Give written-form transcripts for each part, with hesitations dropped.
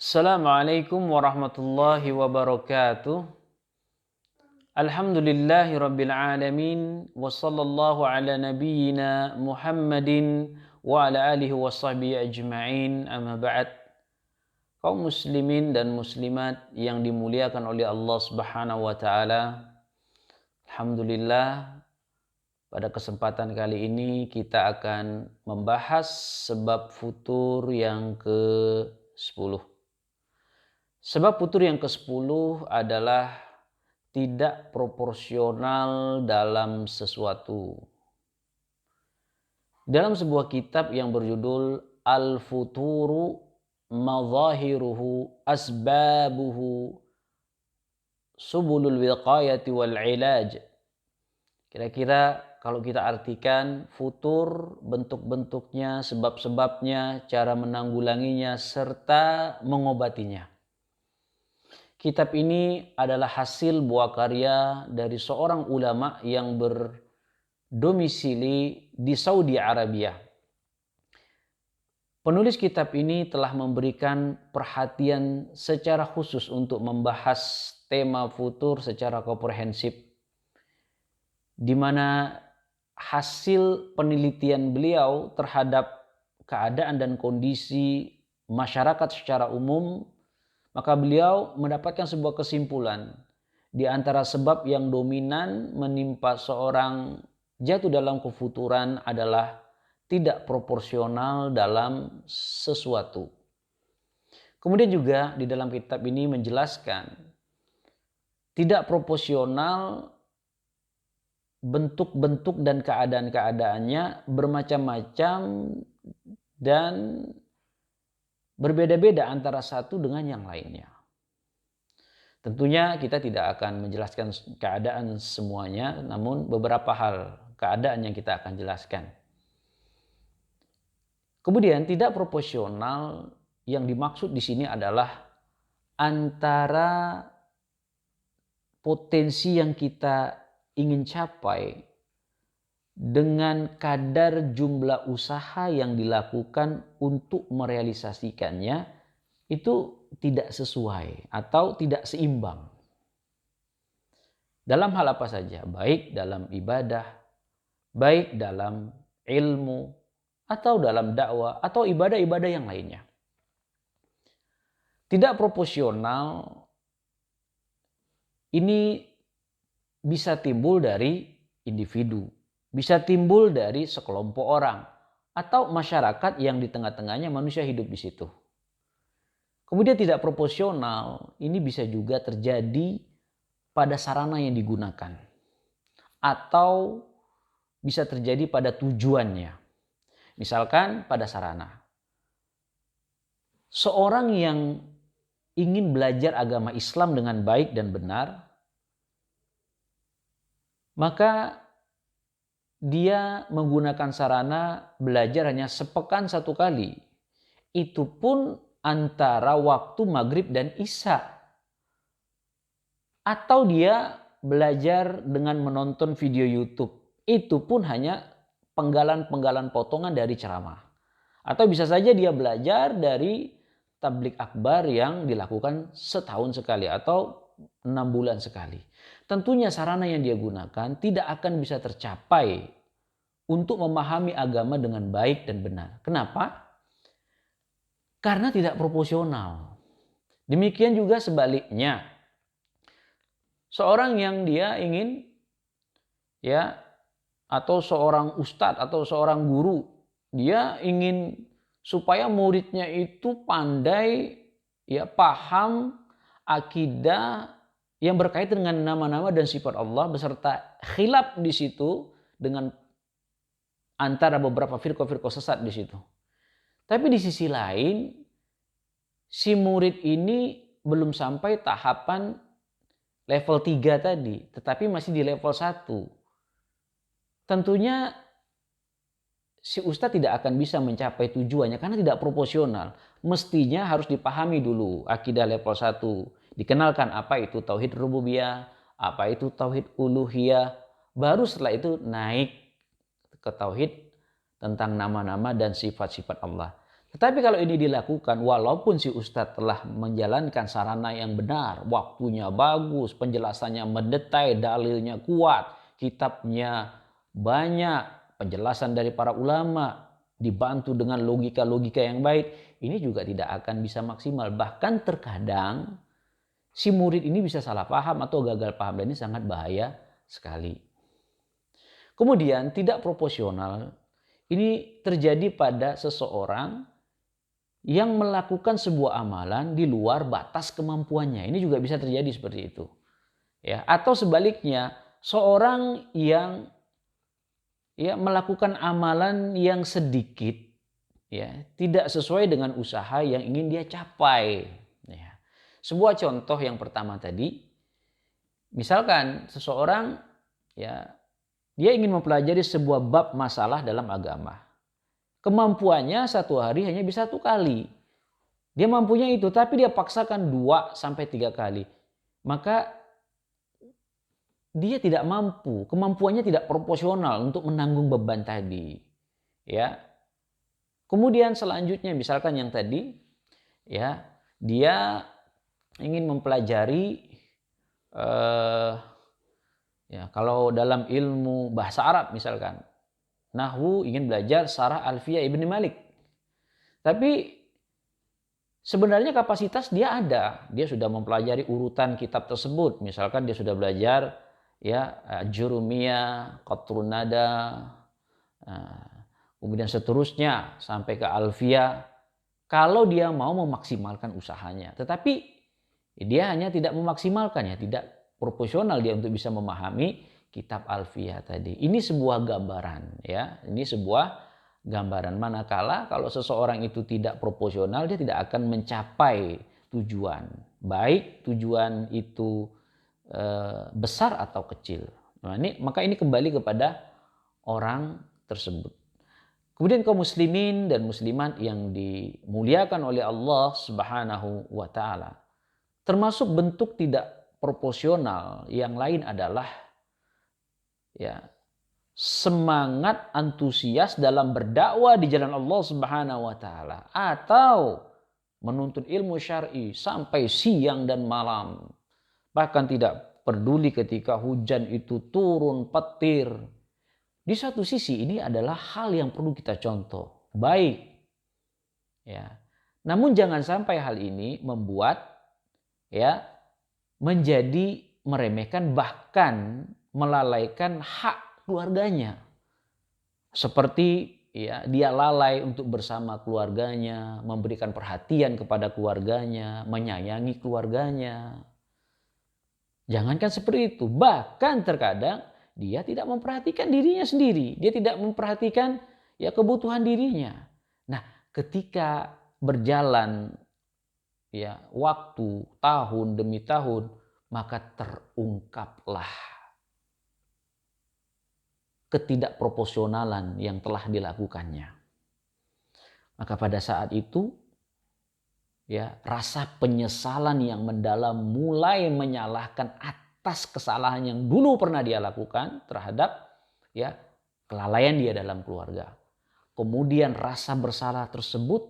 Assalamualaikum warahmatullahi wabarakatuh. Alhamdulillahi rabbil alamin. Wa sallallahu ala nabiyyina Muhammadin wa ala alihi wa sahbihi ajma'in. Amma ba'd. Kaum muslimin dan muslimat yang dimuliakan oleh Allah Subhanahu wa taala. Alhamdulillah, pada kesempatan kali ini kita akan membahas sebab futur yang ke-10. Sebab futur yang ke-10 adalah tidak proporsional dalam sesuatu. Dalam sebuah kitab yang berjudul Al-Futuru Madzahiruhu Asbabuhu Subulul Wiqayati wal Ilaj. Kira-kira kalau kita artikan futur, bentuk-bentuknya, sebab-sebabnya, cara menanggulanginya, serta mengobatinya. Kitab ini adalah hasil buah karya dari seorang ulama yang berdomisili di Saudi Arabia. Penulis kitab ini telah memberikan perhatian secara khusus untuk membahas tema futur secara komprehensif, di mana hasil penelitian beliau terhadap keadaan dan kondisi masyarakat secara umum, maka beliau mendapatkan sebuah kesimpulan di antara sebab yang dominan menimpa seorang jatuh dalam kefuturan adalah tidak proporsional dalam sesuatu. Kemudian juga di dalam kitab ini menjelaskan tidak proporsional bentuk-bentuk dan keadaan-keadaannya bermacam-macam dan berbeda-beda antara satu dengan yang lainnya. Tentunya kita tidak akan menjelaskan keadaan semuanya, namun beberapa hal keadaan yang kita akan jelaskan. Kemudian tidak proporsional yang dimaksud di sini adalah antara potensi yang kita ingin capai dengan kadar jumlah usaha yang dilakukan untuk merealisasikannya itu tidak sesuai atau tidak seimbang. Dalam hal apa saja, baik dalam ibadah, baik dalam ilmu, atau dalam dakwah, atau ibadah-ibadah yang lainnya. Tidak proporsional ini bisa timbul dari individu, bisa timbul dari sekelompok orang atau masyarakat yang di tengah-tengahnya manusia hidup di situ. Kemudian tidak proporsional ini bisa juga terjadi pada sarana yang digunakan atau bisa terjadi pada tujuannya. Misalkan pada sarana. Seorang yang ingin belajar agama Islam dengan baik dan benar, maka dia menggunakan sarana belajar hanya sepekan satu kali. Itu pun antara waktu maghrib dan isya. Atau dia belajar dengan menonton video YouTube. Itu pun hanya penggalan-penggalan potongan dari ceramah. Atau bisa saja dia belajar dari tablik akbar yang dilakukan setahun sekali atau 6 bulan sekali. Tentunya sarana yang dia gunakan tidak akan bisa tercapai untuk memahami agama dengan baik dan benar. Kenapa? Karena tidak proporsional. Demikian juga sebaliknya. Seorang yang dia ingin atau seorang ustadz atau seorang guru, dia ingin supaya muridnya itu pandai paham akidah yang berkaitan dengan nama-nama dan sifat Allah beserta khilaf di situ dengan antara beberapa firqah-firqah sesat di situ. Tapi di sisi lain si murid ini belum sampai tahapan level 3 tadi, tetapi masih di level 1. Tentunya si ustadz tidak akan bisa mencapai tujuannya karena tidak proporsional. Mestinya harus dipahami dulu akidah level 1. Dikenalkan apa itu tauhid rububiyah, apa itu tauhid uluhiyah. Baru setelah itu naik ke tauhid tentang nama-nama dan sifat-sifat Allah. Tetapi kalau ini dilakukan walaupun si ustadz telah menjalankan sarana yang benar, waktunya bagus, penjelasannya mendetail, dalilnya kuat, kitabnya banyak, penjelasan dari para ulama, dibantu dengan logika-logika yang baik, ini juga tidak akan bisa maksimal. Bahkan terkadang si murid ini bisa salah paham atau gagal paham, dan ini sangat bahaya sekali. Kemudian tidak proporsional ini terjadi pada seseorang yang melakukan sebuah amalan di luar batas kemampuannya. Ini juga bisa terjadi seperti itu. Ya, atau sebaliknya, seorang yang melakukan amalan yang sedikit, ya, tidak sesuai dengan usaha yang ingin dia capai. Ya. Sebuah contoh yang pertama tadi, misalkan seseorang dia ingin mempelajari sebuah bab masalah dalam agama. Kemampuannya satu hari hanya bisa 1 kali. Dia mampunya itu, tapi dia paksakan 2-3 kali. Maka dia tidak mampu, kemampuannya tidak proporsional untuk menanggung beban tadi. Ya. Kemudian selanjutnya misalkan yang tadi, ya, dia ingin mempelajari kalau dalam ilmu bahasa Arab misalkan, nahwu ingin belajar Sarah Alfiyah Ibn Malik. Tapi sebenarnya kapasitas dia ada. Dia sudah mempelajari urutan kitab tersebut. Misalkan dia sudah belajar Jurumiyah, Qatrun Nada, kemudian seterusnya sampai ke Alfiyah. Kalau dia mau memaksimalkan usahanya. Tetapi dia hanya tidak memaksimalkannya, tidak proporsional dia untuk bisa memahami kitab Alfiyah tadi. Ini sebuah gambaran, ya. Ini sebuah gambaran. Manakala kalau seseorang itu tidak proporsional, dia tidak akan mencapai tujuan. Baik tujuan itu besar atau kecil. Nah, maka ini kembali kepada orang tersebut. Kemudian kaum muslimin dan muslimat yang dimuliakan oleh Allah Subhanahu wa taala. Termasuk bentuk tidak proporsional yang lain adalah semangat antusias dalam berdakwah di jalan Allah Subhanahu wa taala atau menuntut ilmu syar'i sampai siang dan malam. Bahkan tidak peduli ketika hujan itu turun petir. Di satu sisi ini adalah hal yang perlu kita contoh. Baik. Ya. Namun jangan sampai hal ini membuat menjadi meremehkan bahkan melalaikan hak keluarganya. Seperti dia lalai untuk bersama keluarganya, memberikan perhatian kepada keluarganya, menyayangi keluarganya. Jangankan seperti itu, bahkan terkadang dia tidak memperhatikan dirinya sendiri, dia tidak memperhatikan kebutuhan dirinya. Nah, ketika berjalan waktu tahun demi tahun, maka terungkaplah ketidakproporsionalan yang telah dilakukannya. Maka pada saat itu rasa penyesalan yang mendalam mulai menyalahkan atas kesalahan yang dulu pernah dia lakukan terhadap kelalaian dia dalam keluarga. Kemudian rasa bersalah tersebut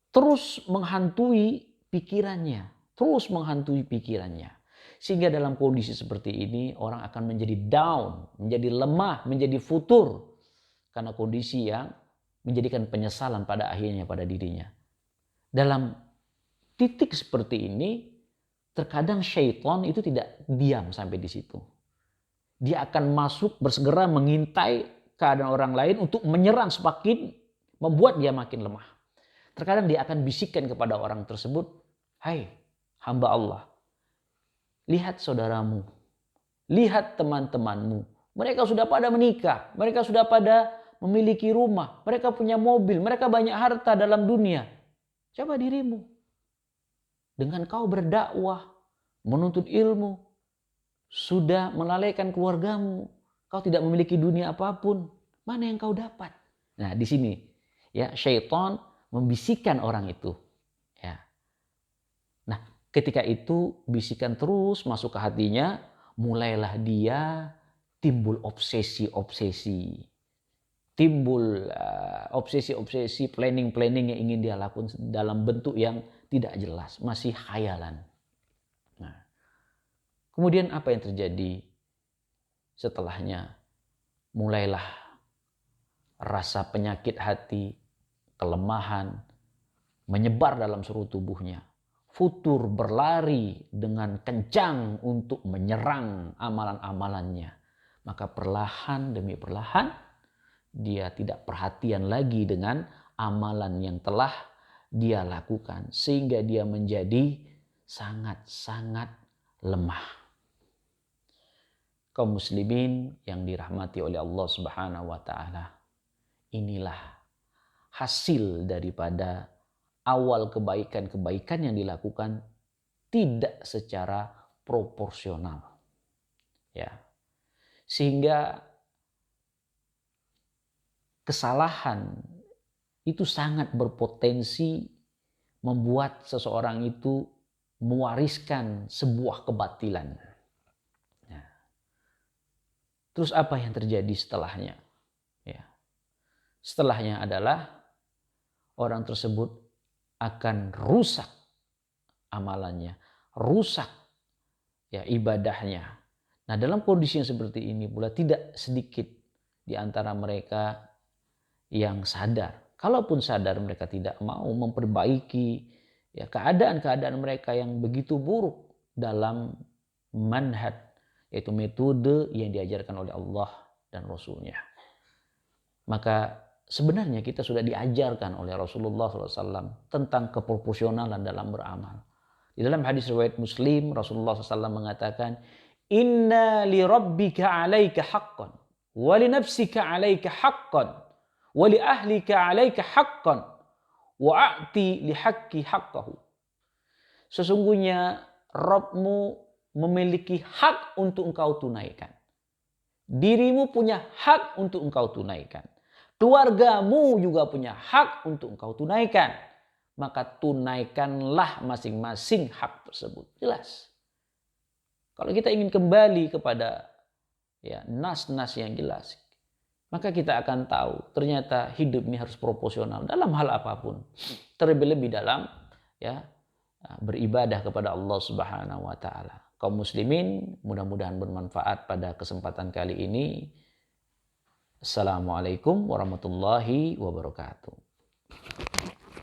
terus menghantui pikirannya, Sehingga dalam kondisi seperti ini orang akan menjadi down, menjadi lemah, menjadi futur karena kondisi yang menjadikan penyesalan pada akhirnya pada dirinya. Dalam titik seperti ini, terkadang syaitan itu tidak diam sampai di situ. Dia akan masuk bersegera mengintai keadaan orang lain untuk menyerang semakin membuat dia makin lemah. Terkadang dia akan bisikkan kepada orang tersebut, "Hai hamba Allah, lihat saudaramu, lihat teman-temanmu. Mereka sudah pada menikah, mereka sudah pada memiliki rumah, mereka punya mobil, mereka banyak harta dalam dunia. Coba dirimu. Dengan kau berdakwah, menuntut ilmu, sudah melalaikan keluargamu, kau tidak memiliki dunia apapun, mana yang kau dapat?" Nah, di sini syaitan membisikkan orang itu. Nah, ketika itu bisikan terus masuk ke hatinya, mulailah dia timbul obsesi-obsesi. timbul obsesi-obsesi, planning-planning yang ingin dia lakukan dalam bentuk yang tidak jelas, masih khayalan. Nah, kemudian apa yang terjadi setelahnya? Mulailah rasa penyakit hati, kelemahan menyebar dalam seluruh tubuhnya. Futur berlari dengan kencang untuk menyerang amalan-amalannya. Maka perlahan demi perlahan dia tidak perhatian lagi dengan amalan yang telah dia lakukan. Sehingga dia menjadi sangat-sangat lemah. Kaum muslimin yang dirahmati oleh Allah Subhanahu wa taala. Inilah hasil daripada awal kebaikan-kebaikan yang dilakukan tidak secara proporsional. Ya. Sehingga kesalahan itu sangat berpotensi membuat seseorang itu mewariskan sebuah kebatilan. Ya. Terus apa yang terjadi setelahnya? Ya. Setelahnya adalah orang tersebut akan rusak amalannya, rusak ya ibadahnya. Nah, dalam kondisi yang seperti ini pula tidak sedikit di antara mereka yang sadar. Kalaupun sadar, mereka tidak mau memperbaiki ya keadaan-keadaan mereka yang begitu buruk dalam manhaj, yaitu metode yang diajarkan oleh Allah dan Rasul-Nya. Maka sebenarnya kita sudah diajarkan oleh Rasulullah SAW tentang keproporsionalan dalam beramal. Di dalam hadis riwayat Muslim, Rasulullah SAW mengatakan, Inna li rabbika alaika haqqan, wa li nafsika alaika haqqan, wa li ahlika alaika haqqan, wa a'ti li haqqi haqqahu. Sesungguhnya Rabbmu memiliki hak untuk engkau tunaikan. Dirimu punya hak untuk engkau tunaikan. Keluargamu juga punya hak untuk engkau tunaikan. Maka tunaikanlah masing-masing hak tersebut. Jelas. Kalau kita ingin kembali kepada ya nas-nas yang jelas, maka kita akan tahu ternyata hidup ini harus proporsional dalam hal apapun. Terlebih-lebih dalam ya beribadah kepada Allah Subhanahu wa taala. Kaum muslimin, mudah-mudahan bermanfaat pada kesempatan kali ini. Assalamualaikum warahmatullahi wabarakatuh.